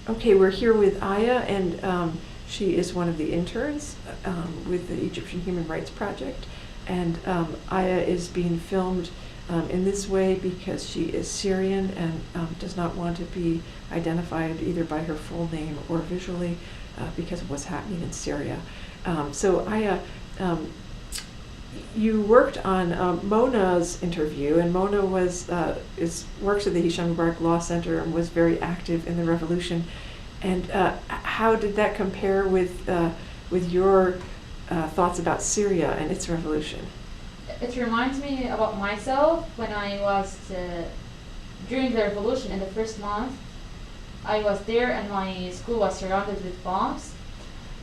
Okay, we're here with Aya, and she is one of the interns with the Egyptian Human Rights Project. And Aya is being filmed in this way because she is Syrian and does not want to be identified either by her full name or visually because of what's happening in Syria. So Aya, you worked on Mona's interview, and Mona works at the Hisham Mubarak Law Center and was very active in the revolution. And how did that compare with your thoughts about Syria and its revolution? It reminds me about myself when I was during the revolution in the first month. I was there and my school was surrounded with bombs.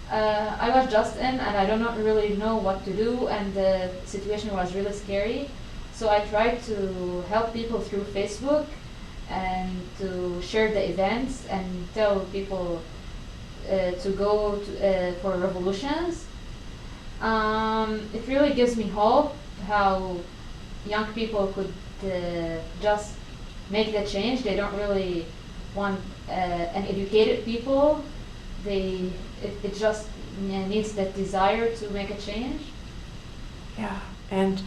I was just in and I don't really know what to do, and the situation was really scary. So I tried to help people through Facebook and to share the events and tell people to go for revolutions. It really gives me hope how young people could just make the change. They don't really want an educated people. It just needs that desire to make a change. Yeah, and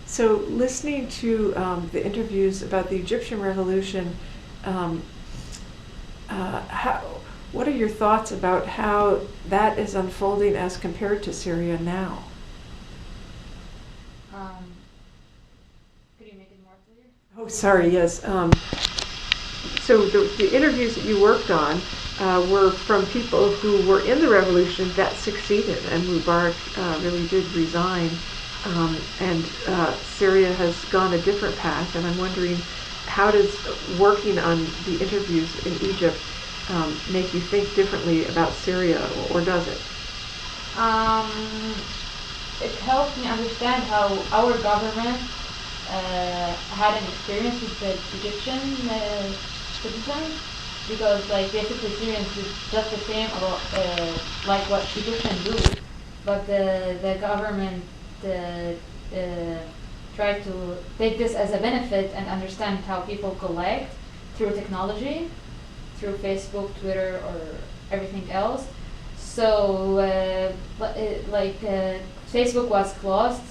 so listening to the interviews about the Egyptian revolution, what are your thoughts about how that is unfolding as compared to Syria now? Could you make it more clear? Oh, sorry, yes. So the interviews that you worked on were from people who were in the revolution that succeeded, and Mubarak really did resign, and Syria has gone a different path. And I'm wondering, how does working on the interviews in Egypt make you think differently about Syria, or does it? It helped me understand how our government had an experience with the Egyptian citizens, because like basically Syrians do just the same about like what Egyptians do, but the government tried to take this as a benefit and understand how people collect through technology, through Facebook, Twitter, or everything else. So Facebook was closed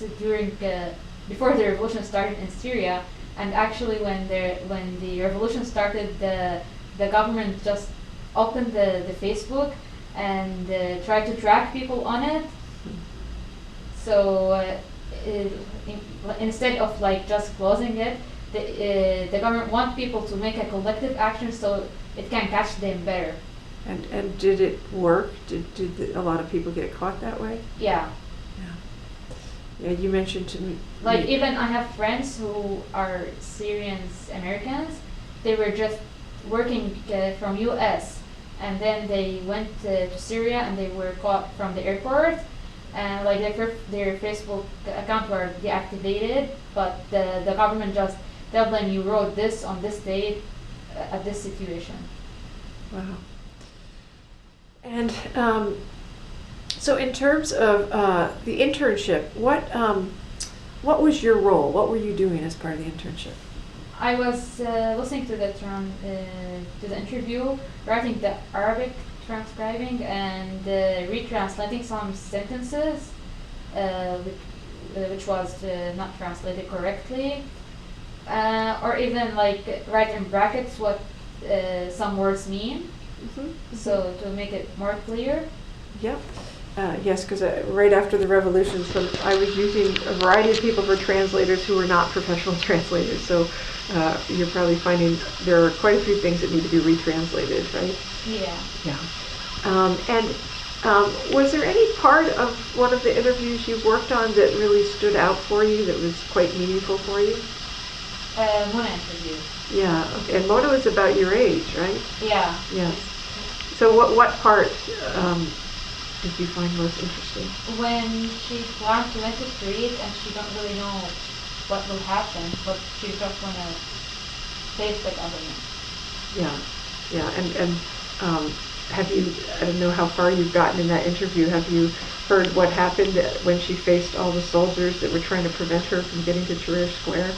before the revolution started in Syria, and actually when the revolution started, the government just opened the Facebook and tried to track people on it. So instead of like just closing it, the government wants people to make a collective action so it can catch them better. And did it work? Did a lot of people get caught that way? Yeah. Yeah, you mentioned to me. Like even I have friends who are Syrians Americans. They were just working from U.S. and then they went to Syria and they were caught from the airport, and like their Facebook account were deactivated, but the government just tell them you wrote this on this date at this situation. Wow. And so in terms of the internship, what was your role? What were you doing as part of the internship? I was listening to the interview, writing the Arabic transcribing, and retranslating some sentences, which was not translated correctly, or even like write in brackets what some words mean. Mm-hmm. So to make it more clear. Yep. Yes, because right after the revolution, I was using a variety of people for translators who were not professional translators. So you're probably finding there are quite a few things that need to be retranslated, right? Yeah. Yeah. And was there any part of one of the interviews you worked on that really stood out for you, that was quite meaningful for you? Mona interview. Yeah. Okay. And Mona was about your age, right? Yeah. Yeah. So what part did you find most interesting? When she plans to enter the street and she don't really know what will happen, but she just wanna face the government. Yeah, yeah, and have you? I don't know how far you've gotten in that interview. Have you heard what happened when she faced all the soldiers that were trying to prevent her from getting to Tahrir Square?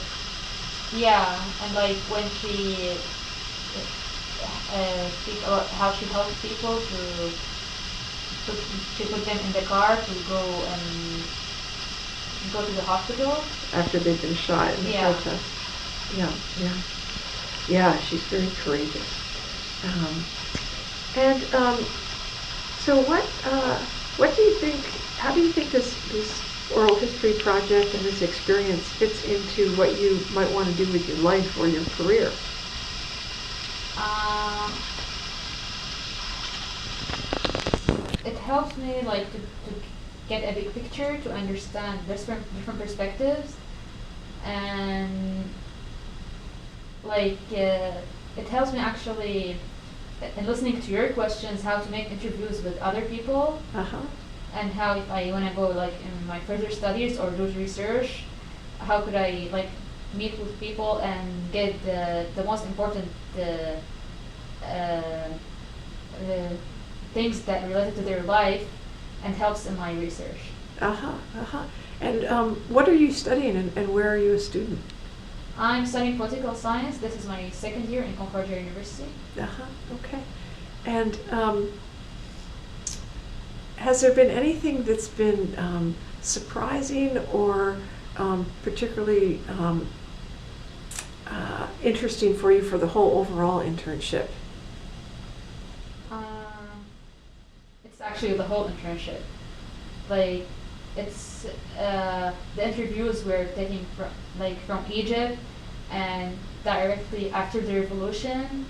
Yeah, and like when she speak about how she helps people to put them in the car to go to the hospital. After they've been shot in the protest. Yeah, yeah. Yeah, she's very courageous. So what do you think, how do you think this oral history project and this experience fits into what you might want to do with your life or your career? It helps me like to get a big picture, to understand different perspectives, and like it helps me actually in listening to your questions how to make interviews with other people, and how if I when I go like in my further studies or do research, how could I like meet with people and get the most important things that related to their life and helps in my research. And what are you studying, and where are you a student? I'm studying political science. This is my second year in Concordia University. Okay. And has there been anything that's been surprising or particularly interesting for you for the whole overall internship? It's actually the whole internship. Like, it's the interviews we're taking from Egypt and directly after the revolution,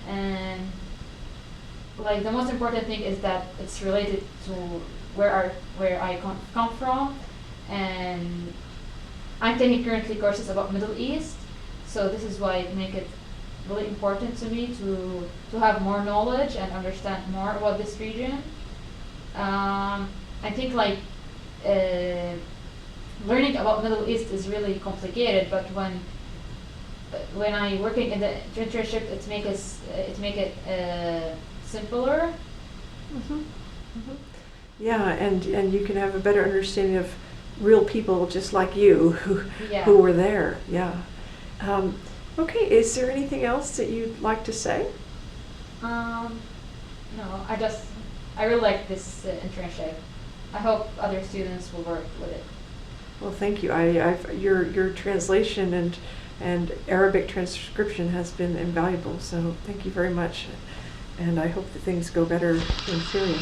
and like the most important thing is that it's related to where I come from, and I'm taking currently courses about Middle East, so this is why it make it really important to me to have more knowledge and understand more about this region. I think like learning about Middle East is really complicated, but when I working in the internship, it make it simpler. Yeah, and you can have a better understanding of real people just like you who were there. Yeah. Okay, is there anything else that you'd like to say? No, I really like this internship. I hope other students will work with it. Well, thank you. Your translation and Arabic transcription has been invaluable, so thank you very much. And I hope that things go better in Syria.